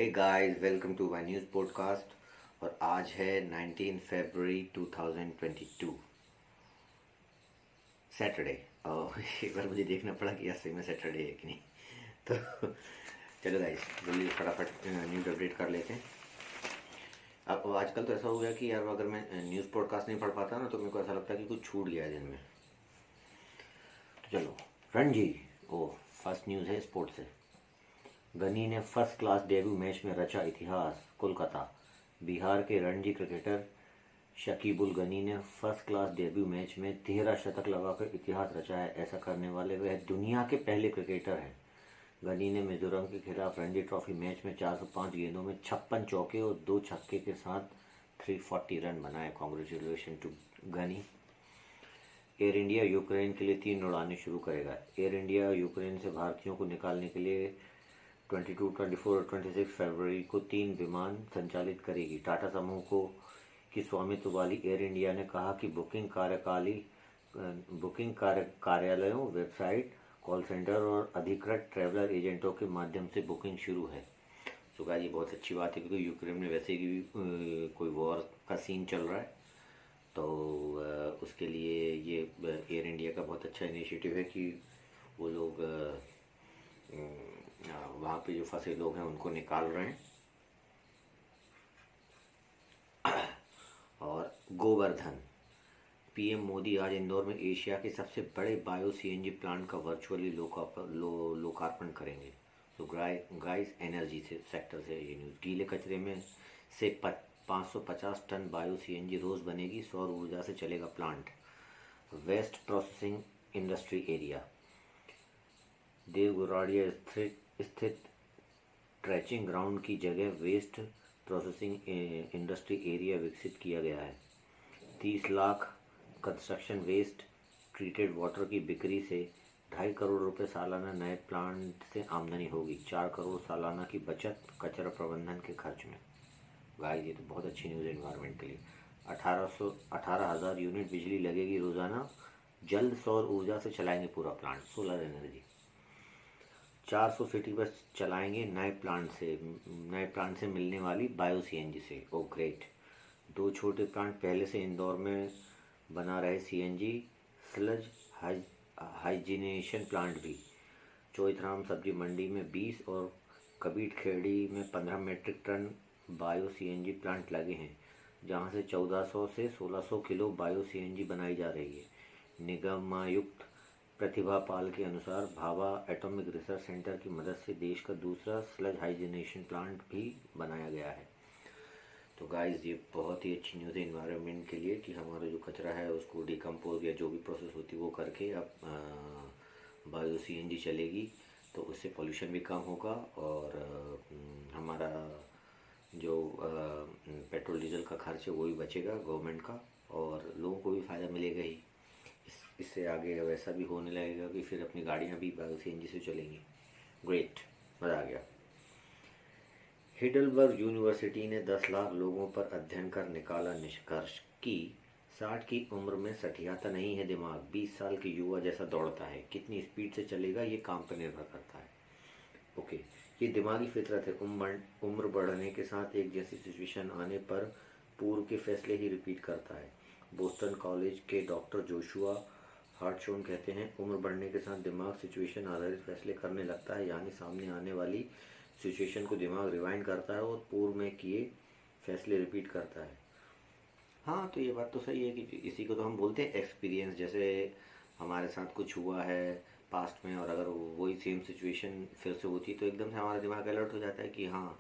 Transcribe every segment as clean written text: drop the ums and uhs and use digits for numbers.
Hey guys, welcome to my news podcast. और आज है 19 फरवरी 2022 सैटरडे। और एक बार मुझे देखना पड़ा कि असली में सैटरडे है कि नहीं। तो चलो गाइस, जल्दी फटाफट न्यूज़ अपडेट कर लेते हैं। अब आजकल तो ऐसा हो गया कि यार अगर मैं न्यूज़ पॉडकास्ट नहीं पढ़ पाता ना तो मेरे को ऐसा लगता है कि कुछ छूट गया है दिन में। तो चलो, रणजी फर्स्ट न्यूज़ है स्पोर्ट्स से। गनी ने फर्स्ट क्लास डेब्यू मैच में रचा इतिहास, कोलकाता। बिहार के रणजी क्रिकेटर शकीबुल गनी ने फर्स्ट क्लास डेब्यू मैच में 13 शतक लगाकर इतिहास रचा है। ऐसा करने वाले वह दुनिया के पहले क्रिकेटर हैं। गनी ने मिजोरम के खिलाफ रणजी ट्रॉफी मैच में 405 गेंदों में 56 चौके और 2 छक्के के साथ 340 रन बनाए। Congratulation to Ghani. Air India Ukraine के लिए 3 उड़ानें शुरू करेगा। एयर इंडिया यूक्रेन से भारतीयों को निकालने के लिए 22, 24 और 26 फरवरी को 3 विमान संचालित करेगी। टाटा समूह को की स्वामित्व वाली एयर इंडिया ने कहा कि बुकिंग कार्यालयों, वेबसाइट, कॉल सेंटर और अधिकृत ट्रैवलर एजेंटों के माध्यम से बुकिंग शुरू है। तो गाइस, ये बहुत अच्छी बात है क्योंकि यूक्रेन में वैसे भी कोई वॉर का सीन चल रहा है। तो उसके लिए ये एयर इंडिया का बहुत अच्छा इनिशिएटिव है कि वो लोग वहाँ पे जो फंसे लोग हैं उनको निकाल रहे हैं। और गोवर्धन, पीएम मोदी आज इंदौर में एशिया के सबसे बड़े बायो सीएनजी प्लांट का वर्चुअली लोकार्पण करेंगे। तो गाइस, एनर्जी से सेक्टर से ये न्यूज़। गीले कचरे में से 550 टन बायो सीएनजी रोज़ बनेगी। सौर ऊर्जा से चलेगा plant. Waste processing industry area, Devguradia स्थित ट्रैचिंग ग्राउंड की जगह वेस्ट प्रोसेसिंग इंडस्ट्री एरिया विकसित किया गया है। 30 lakh construction waste treated water की बिक्री से 2.5 करोड़ रुपए सालाना नए प्लांट से आमदनी होगी। 4 करोड़ सालाना की बचत कचरा प्रबंधन के खर्च में। गाइस, ये तो बहुत अच्छी न्यूज़ है एनवायरनमेंट के लिए। 18,000 यूनिट बिजली लगेगी रोज़ाना। जल्द सौर ऊर्जा से चलाएंगे पूरा plant, solar energy. 400 city bus चलाएंगे नए प्लांट से मिलने वाली बायो सीएनजी से। ओ ग्रेट। 2 छोटे प्लांट पहले से इंदौर में बना रहे सीएनजी स्लज हाइजीनेशन प्लांट भी। चौइथराम सब्जी मंडी में 20 और कबीर खेड़ी में 15 metric ton bio CNG plant लगे हैं, जहां से 1400 से 1600 किलो बायो सीएनजी बनाई जा रही है। निगमायुक्त प्रतिभा पाल के अनुसार भाभा एटॉमिक रिसर्च सेंटर की मदद से देश का दूसरा स्लज हाइजीनेशन प्लांट भी बनाया गया है। तो गाइस, ये बहुत ही अच्छी न्यूज़ है इन्वायरमेंट के लिए कि हमारा जो कचरा है उसको डिकम्पोज या जो भी प्रोसेस होती है वो करके अब बायो सीएनजी चलेगी। तो उससे पोल्यूशन भी कम होगा और हमारा जो पेट्रोल डीजल का खर्च है वो भी बचेगा गवर्नमेंट का, और लोगों को भी फ़ायदा मिलेगा ही। इससे आगे अब ऐसा भी होने लगेगा कि फिर अपनी गाड़ियाँ भी बायो सीएनजी से चलेंगी। ग्रेट, मज़ा आ गया। हिडलबर्ग यूनिवर्सिटी ने 10 लाख लोगों पर अध्ययन कर निकाला निष्कर्ष कि 60 की उम्र में सठियाता नहीं है दिमाग। 20 साल के युवा जैसा दौड़ता है। कितनी स्पीड से चलेगा ये काम पर निर्भर करता है। ओके, ये दिमागी फितरत है। उम्र बढ़ने के साथ एक जैसी सिचुएशन आने पर पूर्व के फैसले ही रिपीट करता है। बोस्टन कॉलेज के डॉक्टर जोशुआ हार्टशोन कहते हैं, उम्र बढ़ने के साथ दिमाग सिचुएशन आधारित फैसले करने लगता है, यानी सामने आने वाली सिचुएशन को दिमाग रिवाइंड करता है और पूर्व में किए फैसले रिपीट करता है। हाँ, तो ये बात तो सही है कि इसी को तो हम बोलते हैं एक्सपीरियंस। जैसे हमारे साथ कुछ हुआ है पास्ट में और अगर वही सेम सिचुएशन फिर से होती तो एकदम से हमारा दिमाग अलर्ट हो जाता है कि हाँ,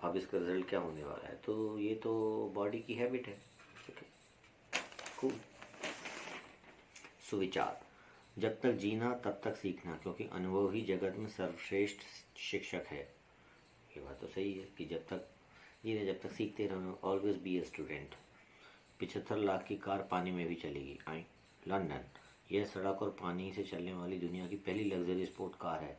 अब इसका रिजल्ट क्या होने वाला है। तो ये तो बॉडी की हैबिट है। कूल। सुविचार, जब तक जीना तब तक सीखना, क्योंकि अनुभव ही जगत में सर्वश्रेष्ठ शिक्षक है। ये बात तो सही है कि जब तक जीना जब तक सीखते रहना। Always be a student. 75 lakh की कार पानी में भी चलेगी। आई लंदन, यह सड़क और पानी से चलने वाली दुनिया की पहली लग्जरी स्पोर्ट कार है।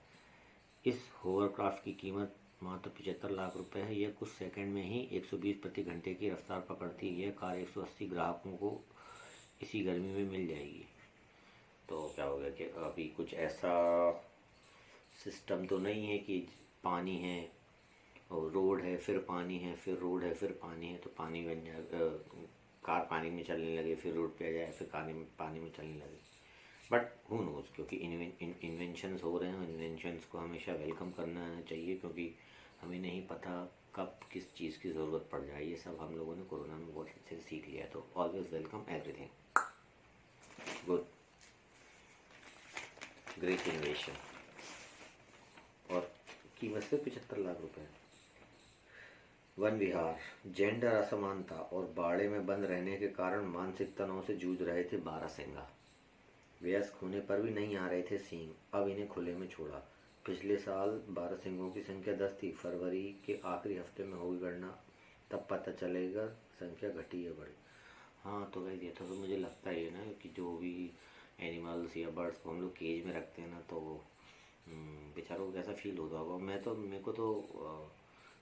इस होवरक्राफ्ट की कीमत मात्र 75 लाख रुपए है। यह कुछ सेकंड में ही 120 प्रति घंटे की रफ्तार पकड़ती है। यह कार 180 ग्राहकों को इसी गर्मी में मिल जाएगी। तो क्या हो गया कि अभी कुछ ऐसा सिस्टम तो नहीं है कि पानी है और रोड है, फिर पानी है, फिर रोड है, फिर पानी है, तो पानी बन जाए, कार पानी में चलने लगे, फिर रोड पे आ जाए, फिर पानी में चलने लगे। बट हु नोज़, क्योंकि इन्वेंशंस हो रहे हैं, इन्वेंशंस को हमेशा वेलकम करना चाहिए, क्योंकि हमें नहीं पता कब किस चीज़ की ज़रूरत पड़ जाए। ये सब हम लोगों ने कोरोना में बहुत अच्छे से सीख लिया है, तो always welcome everything good, great इन्वेशन। और कीमत से 75 लाख रुपए। वन विहार, जेंडर असमानता और बाड़े में बंद रहने के कारण मानसिक तनाव से जूझ रहे थे बारहसिंगा। वयस्क होने पर भी नहीं आ रहे थे सींग, अब इन्हें खुले में छोड़ा। पिछले साल बारहसिंगों की संख्या 10 थी, फरवरी के आखिरी हफ्ते में होगी गणना, तब पता चलेगा संख्या घटी या बढ़ी। हाँ तो वही, ये तो मुझे लगता ही है ना कि जो भी एनिमल्स या बर्ड्स को हम लोग केज में रखते हैं ना, तो बेचारों को कैसा फील होता होगा। मेरे को तो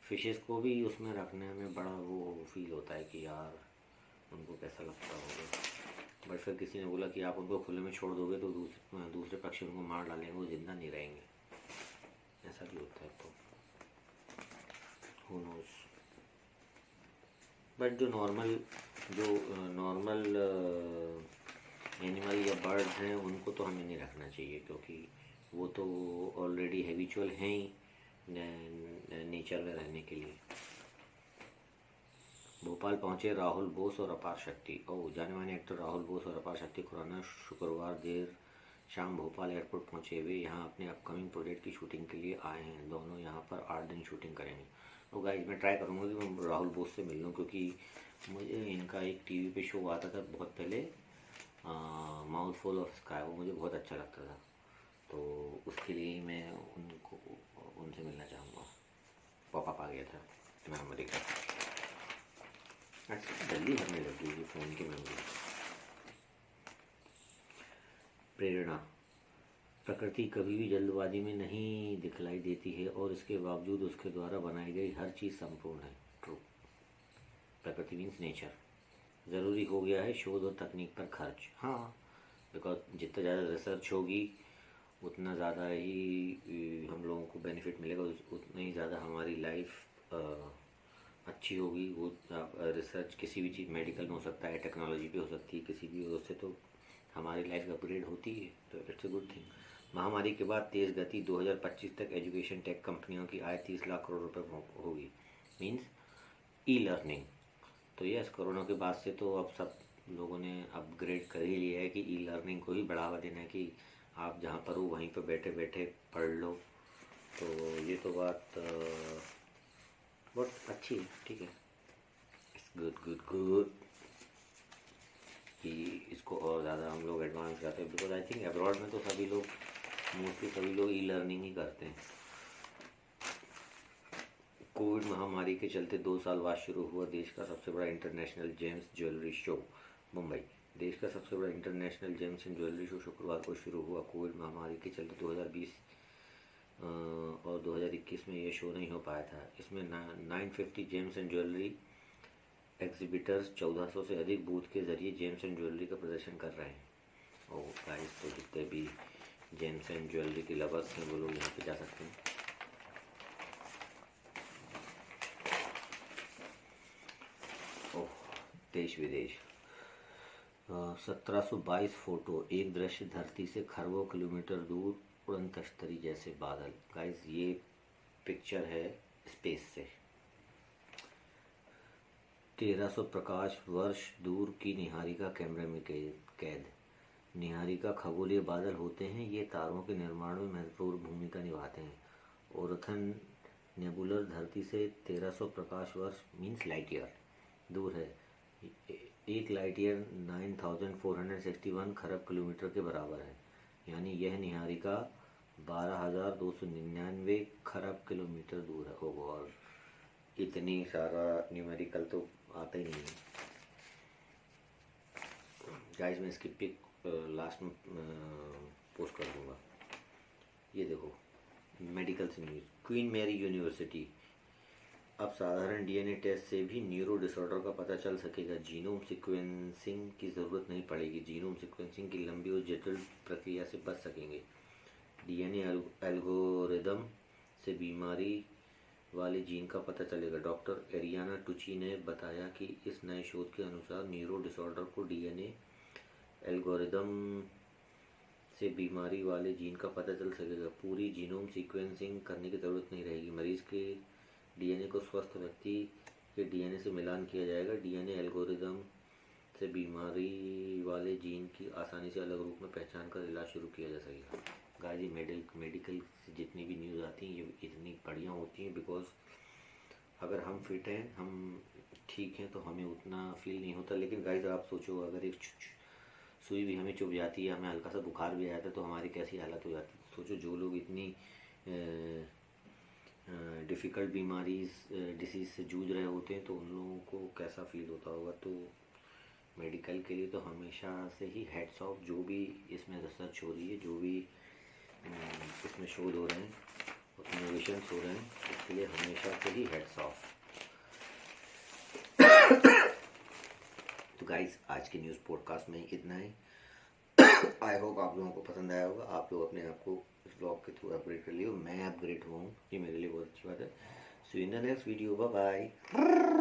फिशेस को भी उसमें रखने में बड़ा वो फील होता है कि यार उनको कैसा लगता होगा। बट फिर किसी ने बोला कि आप उनको खुले में छोड़ दोगे तो दूसरे पक्षी उनको मार डालेंगे, वो ज़िंदा नहीं रहेंगे, ऐसा भी होता है। तो हु नोज़। बट जो नॉर्मल एनिमल या बर्ड्स हैं उनको तो हमें नहीं रखना चाहिए, क्योंकि वो तो ऑलरेडी हैबिचुअल हैं ही नेचर में रहने के लिए। भोपाल पहुंचे राहुल बोस और अपार शक्ति। जाने माने एक्टर राहुल बोस और अपार शक्ति खुराना शुक्रवार देर शाम भोपाल एयरपोर्ट पहुंचे। वे यहां अपने अपकमिंग प्रोजेक्ट की शूटिंग के लिए आए हैं। दोनों यहां पर 8 दिन शूटिंग करेंगे। तो गाइस मैं ट्राई करूंगा कि मैं राहुल बोस से मिल लूँ, क्योंकि मुझे इनका एक टीवी पे शो आता था बहुत पहले, माउथ फुल ऑफ स्काई, वो मुझे बहुत अच्छा लगता था। तो उसके लिए मैं उनसे मिलना चाहूँगा। पॉपअप आ गया था मेमोरी का। अच्छा, जल्दी भरने लगी है फ़ोन की मेमोरी। प्रेरणा, प्रकृति कभी भी जल्दबाजी में नहीं दिखलाई देती है और इसके बावजूद उसके द्वारा बनाई गई हर चीज़ संपूर्ण है। ट्रू। प्रकृति मीन्स नेचर। ज़रूरी हो गया है शोध और तकनीक पर खर्च। हाँ, बिकॉज जितना ज़्यादा रिसर्च होगी उतना ज़्यादा ही हम लोगों को बेनिफिट मिलेगा, उतना ही ज़्यादा हमारी लाइफ अच्छी होगी। वो रिसर्च किसी भी चीज़, मेडिकल में हो सकता है, टेक्नोलॉजी पे हो सकती है, किसी भी उससे तो हमारी लाइफ अपग्रेड होती है, तो इट्स ए गुड थिंग। महामारी के बाद तेज़ गति, 2025 तक एजुकेशन टेक कंपनियों की आय 30 लाख करोड़ रुपए होगी। Means e learning. तो यस, कोरोना के बाद से तो अब सब लोगों ने अपग्रेड कर ही लिया है कि ई लर्निंग को ही बढ़ावा देना है, कि आप जहाँ पर हो वहीं पर बैठे बैठे पढ़ लो। तो ये तो बात बहुत अच्छी है, ठीक है, गुड गुड गुड कि इसको और ज़्यादा हम लोग एडवांस करते हैं। बिकॉज आई थिंक अब्रॉड में तो मोस्टली सभी लोग ई लर्निंग ही करते हैं। कोविड महामारी के चलते 2 साल बाद शुरू हुआ देश का सबसे बड़ा international James jewellery show Mumbai. देश का सबसे बड़ा international James and jewellery show शुक्रवार को शुरू हुआ। कोविड महामारी के चलते 2020 और 2021 में ये शो नहीं हो पाया था। इसमें 950 जेम्स एंड ज्वेलरी एग्जिबिटर्स 1400 से अधिक बूथ के जरिए जेम्स एंड ज्वेलरी का प्रदर्शन कर रहे हैं। और गाइस, तो जितने भी जेम्स एंड ज्वेलरी के लवर्स हैं वो लोग यहाँ पे जा सकते हैं। ओह, देश विदेश। 1722 फोटो, एक दृश्य धरती से खरबों किलोमीटर दूर, उड़न तश्तरी जैसे बादल। गाइस, ये पिक्चर है स्पेस से। 1300 प्रकाश वर्ष दूर की निहारिका कैमरे में कैद। निहारिका खगोलीय बादल होते हैं, ये तारों के निर्माण में महत्वपूर्ण भूमिका निभाते हैं। ओरथन नेबुलर धरती से 1300 प्रकाश वर्ष मीन्स लाइट ईयर दूर है। एक लाइट ईयर 9461 खरब किलोमीटर के बराबर है। यानी यह निहारिका 12,299 खरब किलोमीटर दूर है। और इतनी सारा न्यूमेरिकल तो आता ही नहीं है। गाइस, मैं इसकी पिक लास्ट में पोस्ट कर दूंगा। ये देखो, मेडिकल से न्यूज़। क्वीन मैरी यूनिवर्सिटी, अब साधारण डीएनए टेस्ट से भी न्यूरो डिसऑर्डर का पता चल सकेगा। जीनोम सीक्वेंसिंग की ज़रूरत नहीं पड़ेगी। जीनोम सीक्वेंसिंग की लंबी और जटिल प्रक्रिया से बच सकेंगे। डीएनए एल्गोरिदम से बीमारी वाले जीन का पता चलेगा। डॉक्टर एरियाना टुची ने बताया कि इस नए शोध के अनुसार न्यूरो डिसऑर्डर को डीएनए एल्गोरिदम से बीमारी वाले जीन का पता चल सकेगा। पूरी जीनोम सीक्वेंसिंग करने की ज़रूरत नहीं रहेगी। मरीज के डीएनए को स्वस्थ व्यक्ति के डीएनए से मिलान किया जाएगा। डीएनए एल्गोरिदम से बीमारी वाले जीन की आसानी से अलग रूप में पहचान कर इलाज शुरू किया जा सकेगा। गाइस, ये मेडिकल से जितनी भी न्यूज़ आती हैं ये इतनी बढ़िया होती हैं, बिकॉज अगर हम फिट हैं, हम ठीक हैं, तो हमें उतना फील नहीं होता। लेकिन गाइस आप सोचो, अगर एक सुई भी हमें चुभ जाती है, हमें हल्का सा बुखार भी आया था, तो हमारी कैसी हालत हो जाती है। सोचो जो लोग इतनी डिफ़िकल्ट डिसीज़ से जूझ रहे होते हैं, तो उन लोगों को कैसा फील होता होगा। तो मेडिकल के लिए तो हमेशा से ही हेड्स ऑफ, जो भी इसमें रिसर्च हो रही है, जो भी इसमें शोध हो रहे हैं, इनोवेशंस हो रहे हैं, इसके लिए हमेशा से ही हेड्स ऑफ। तो गाइस, आज के न्यूज़ पॉडकास्ट में इतना ही। आई होप आप लोगों को पसंद आया होगा। आप लोग अपने आप को इस ब्लॉग के थ्रू अपग्रेड कर लिए, मैं अपग्रेड हुआ हूँ, ये मेरे लिए बहुत अच्छी बात है। So in the next video, bye bye.